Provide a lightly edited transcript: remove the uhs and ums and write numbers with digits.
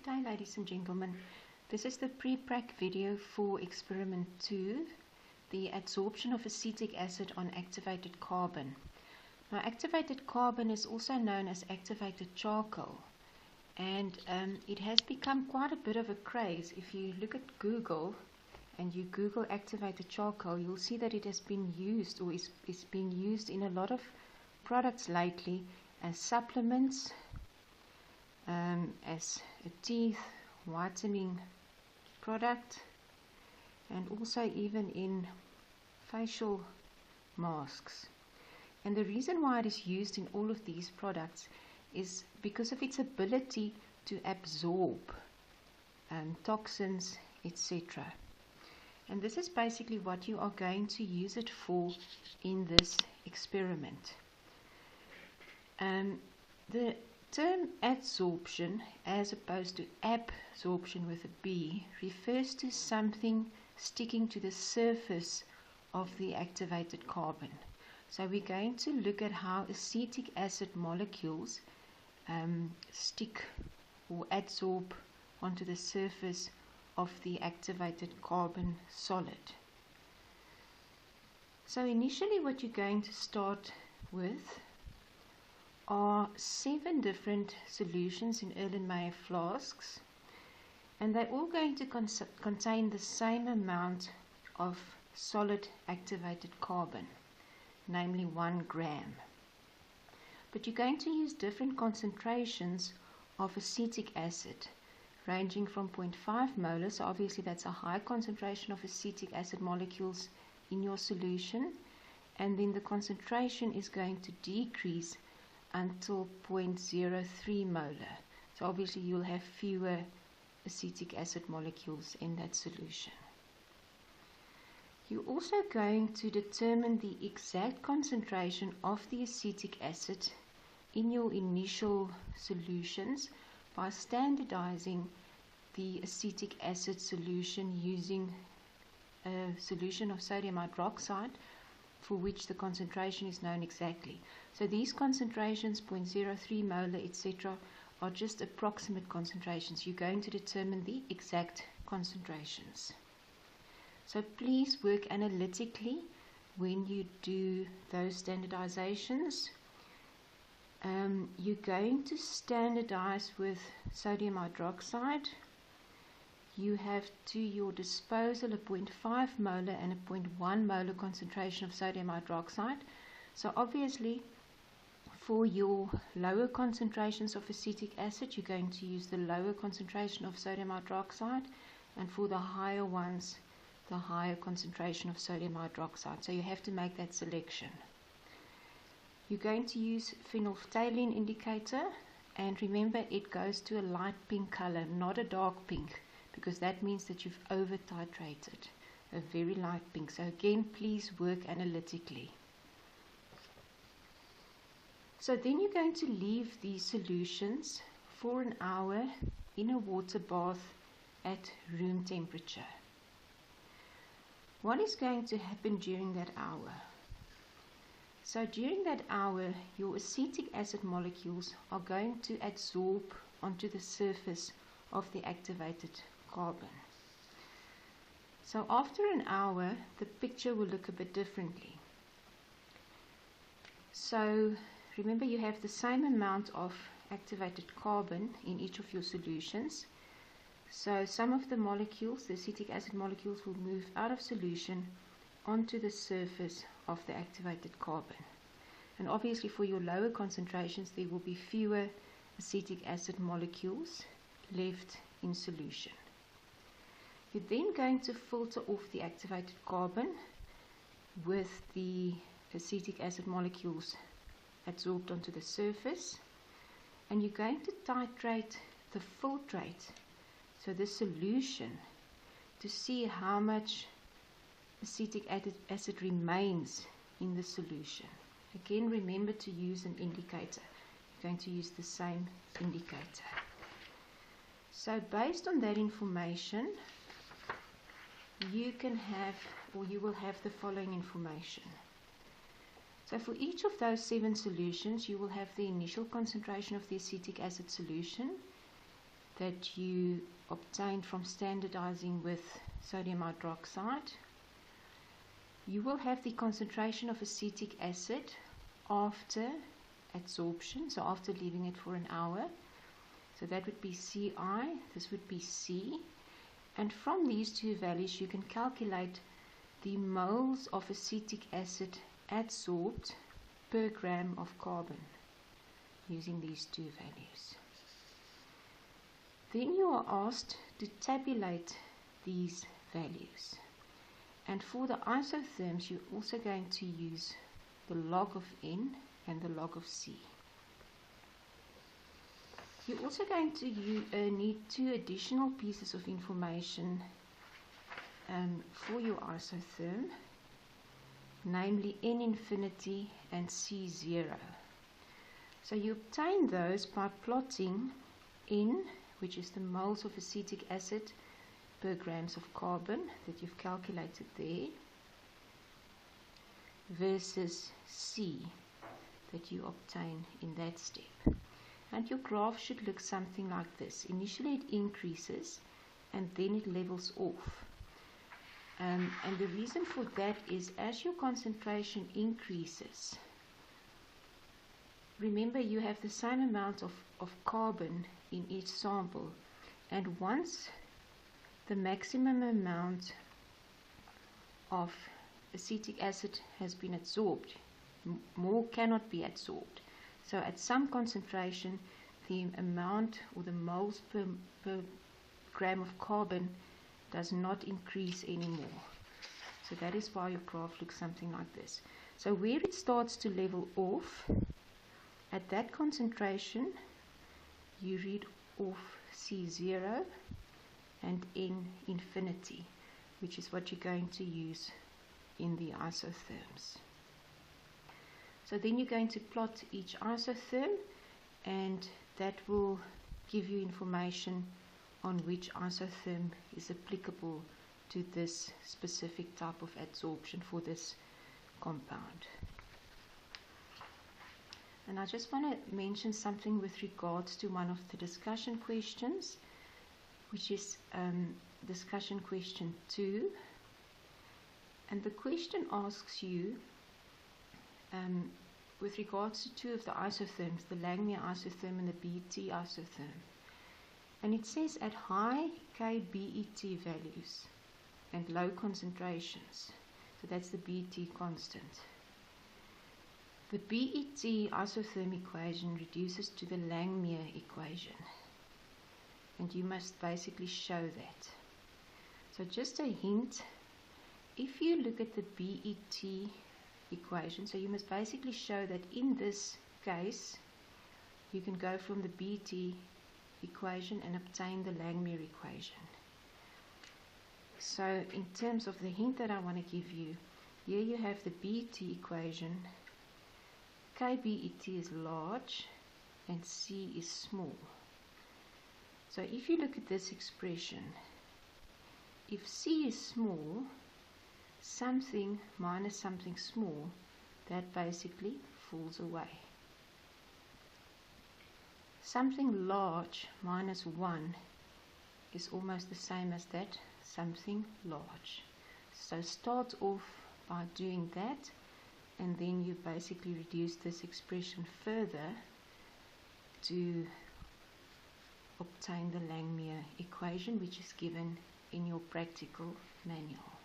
Good day, ladies and gentlemen. This is the pre-prac video for experiment 2, the adsorption of acetic acid on activated carbon. Now, activated carbon is also known as activated charcoal, and it has become quite a bit of a craze. If you look at Google and you Google activated charcoal, you'll see that it has been used or is being used in a lot of products lately as supplements, as a teeth whitening product, and also even in facial masks. And the reason why it is used in all of these products is because of its ability to absorb toxins, etc. And this is basically what you are going to use it for in this experiment. The term adsorption, as opposed to absorption with a B, refers to something sticking to the surface of the activated carbon. So we're going to look at how acetic acid molecules stick or adsorb onto the surface of the activated carbon solid. So initially what you're going to start with are 7 different solutions in Erlenmeyer flasks, and they're all going to contain the same amount of solid activated carbon, namely 1 gram. But you're going to use different concentrations of acetic acid, ranging from 0.5 molar, so obviously that's a high concentration of acetic acid molecules in your solution, and then the concentration is going to decrease until 0.03 molar. So obviously you'll have fewer acetic acid molecules in that solution. You're also going to determine the exact concentration of the acetic acid in your initial solutions by standardizing the acetic acid solution using a solution of sodium hydroxide, for which the concentration is known exactly. So these concentrations, 0.03 molar, etc., are just approximate concentrations. You're going to determine the exact concentrations. So please work analytically when you do those standardizations. You're going to standardize with sodium hydroxide. You have to your disposal a 0.5 molar and a 0.1 molar concentration of sodium hydroxide. So obviously for your lower concentrations of acetic acid, you're going to use the lower concentration of sodium hydroxide, and for the higher ones, the higher concentration of sodium hydroxide. So you have to make that selection. You're going to use phenolphthalein indicator, and remember it goes to a light pink color, not a dark pink, because that means that you've over titrated, a very light pink. So again, please work analytically. So then you're going to leave these solutions for an hour in a water bath at room temperature. What is going to happen during that hour? So during that hour, your acetic acid molecules are going to adsorb onto the surface of the activated carbon. So after an hour, the picture will look a bit differently. So remember, you have the same amount of activated carbon in each of your solutions. So some of the molecules, the acetic acid molecules, will move out of solution onto the surface of the activated carbon. And obviously for your lower concentrations, there will be fewer acetic acid molecules left in solution. You're then going to filter off the activated carbon with the acetic acid molecules adsorbed onto the surface, and you're going to titrate the filtrate, so the solution, to see how much acetic acid remains in the solution. Again, remember to use an indicator. You're going to use the same indicator. So based on that information, you can have, or you will have, the following information. So for each of those 7 solutions, you will have the initial concentration of the acetic acid solution, that you obtained from standardizing with sodium hydroxide, you will have the concentration of acetic acid after adsorption, so after leaving it for an hour. So that would be Ci, this would be C. And from these two values you can calculate the moles of acetic acid adsorbed per gram of carbon using these two values. Then you are asked to tabulate these values. And for the isotherms, you're also going to use the log of N and the log of C. You're also going to need two additional pieces of information for your isotherm, namely N infinity and C0. So you obtain those by plotting N, which is the moles of acetic acid per grams of carbon that you've calculated there, versus C that you obtain in that step. And your graph should look something like this. Initially it increases and then it levels off. And the reason for that is as your concentration increases, remember you have the same amount of carbon in each sample, and once the maximum amount of acetic acid has been adsorbed, more cannot be adsorbed. So at some concentration the amount or the moles per gram of carbon does not increase anymore. So that is why your graph looks something like this. So where it starts to level off, at that concentration you read off C0 and N infinity, which is what you're going to use in the isotherms. So then you're going to plot each isotherm, and that will give you information on which isotherm is applicable to this specific type of adsorption for this compound. And I just want to mention something with regards to one of the discussion questions, which is discussion question 2. And the question asks you, with regards to two of the isotherms, the Langmuir isotherm and the BET isotherm. And it says at high kBET values and low concentrations, so that's the BET constant, the BET isotherm equation reduces to the Langmuir equation. And you must basically show that. So just a hint, if you look at the BET equation, so you must basically show that in this case you can go from the BET equation and obtain the Langmuir equation. So in terms of the hint that I want to give you, here you have the BET equation. kBET is large and C is small. So if you look at this expression, if C is small, something minus something small, that basically falls away. Something large minus 1 is almost the same as that, something large. So start off by doing that, and then you basically reduce this expression further to obtain the Langmuir equation, which is given in your practical manual.